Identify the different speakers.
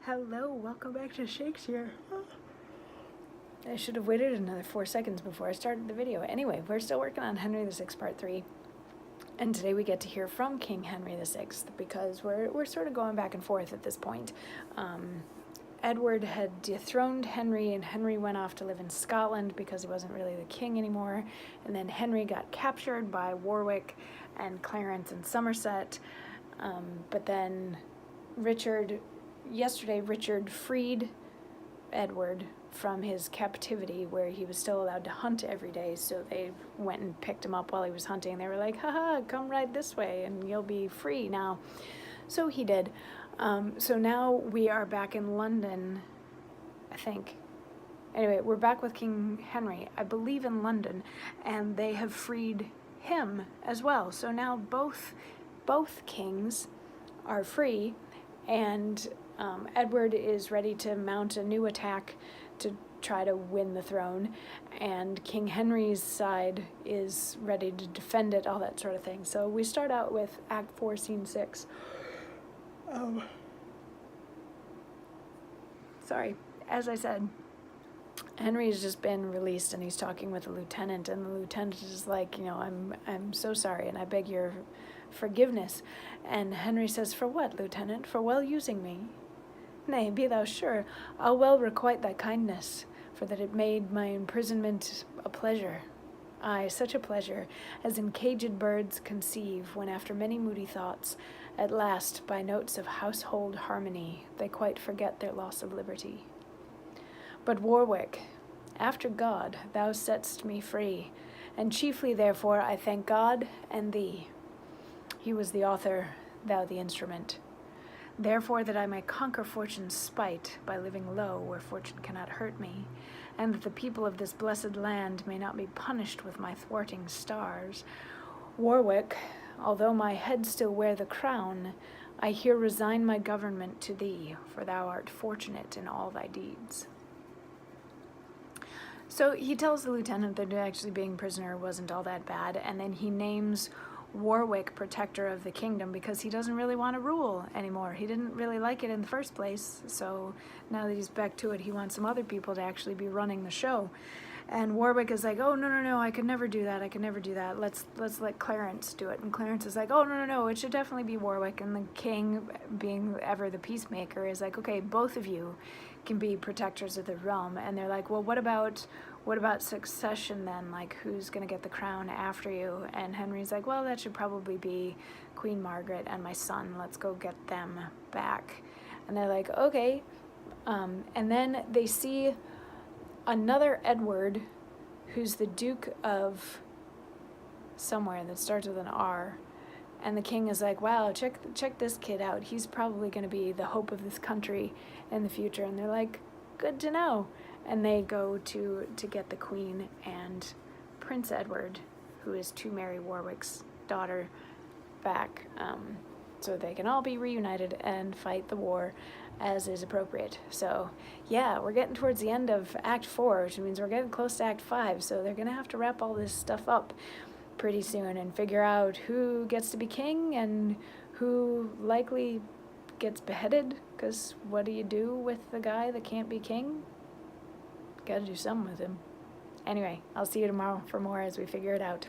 Speaker 1: Hello, welcome back to Shakesyear. I should have waited another 4 seconds before I started the video. Anyway, we're still working on Henry VI Part 3. And today we get to hear from King Henry VI because we're sort of going back and forth at this point. Edward had dethroned Henry, and Henry went off to live in Scotland because he wasn't really the king anymore. And then Henry got captured by Warwick and Clarence and Somerset. But then Richard freed Edward from his captivity where he was still allowed to hunt every day, so they went and picked him up while he was hunting. They were like, haha, come right this way and you'll be free now. So he did. So now we are back in London, I think. Anyway, we're back with King Henry, I believe in London, and they have freed him as well. So now both kings are free, and Edward is ready to mount a new attack to try to win the throne, and King Henry's side is ready to defend it, all that sort of thing. So we start out with Act 4, Scene 6. Sorry, as I said, Henry's just been released and he's talking with the lieutenant, and the lieutenant is like, I'm so sorry and I beg your forgiveness. And Henry says, for what, lieutenant? For well using me? Nay, be thou sure, I'll well requite thy kindness, for that it made my imprisonment a pleasure. Aye, such a pleasure as in caged birds conceive, when after many moody thoughts, at last, by notes of household harmony, they quite forget their loss of liberty. But Warwick, after God, thou sett'st me free, and chiefly therefore I thank God and thee. He was the author, thou the instrument. Therefore that I may conquer fortune's spite by living low where fortune cannot hurt me, and that the people of this blessed land may not be punished with my thwarting stars. Warwick, although my head still wear the crown, I here resign my government to thee, for thou art fortunate in all thy deeds. So he tells the lieutenant that actually being prisoner wasn't all that bad, and then he names Warwick protector of the kingdom because he doesn't really want to rule anymore. He didn't really like it in the first place, so now that he's back to it, he wants some other people to actually be running the show. And Warwick is like, oh, no, I could never do that. Let's let Clarence do it. And Clarence is like, oh, no, it should definitely be Warwick. And the king, being ever the peacemaker, is like, okay, both of you can be protectors of the realm. And they're like, well, what about succession then? Like, who's going to get the crown after you? And Henry's like, well, that should probably be Queen Margaret and my son. Let's go get them back. And they're like, okay. And then they see another Edward, who's the Duke of somewhere that starts with an R. And the king is like, wow, check this kid out. He's probably going to be the hope of this country in the future. And they're like, good to know. And they go to get the queen and Prince Edward, who is to marry Warwick's daughter, back, so they can all be reunited and fight the war as is appropriate. So yeah, we're getting towards the end of Act 4, which means we're getting close to Act 5, so they're gonna have to wrap all this stuff up pretty soon and figure out who gets to be king and who likely gets beheaded, because what do you do with the guy that can't be king? Gotta do something with him. Anyway, I'll see you tomorrow for more as we figure it out.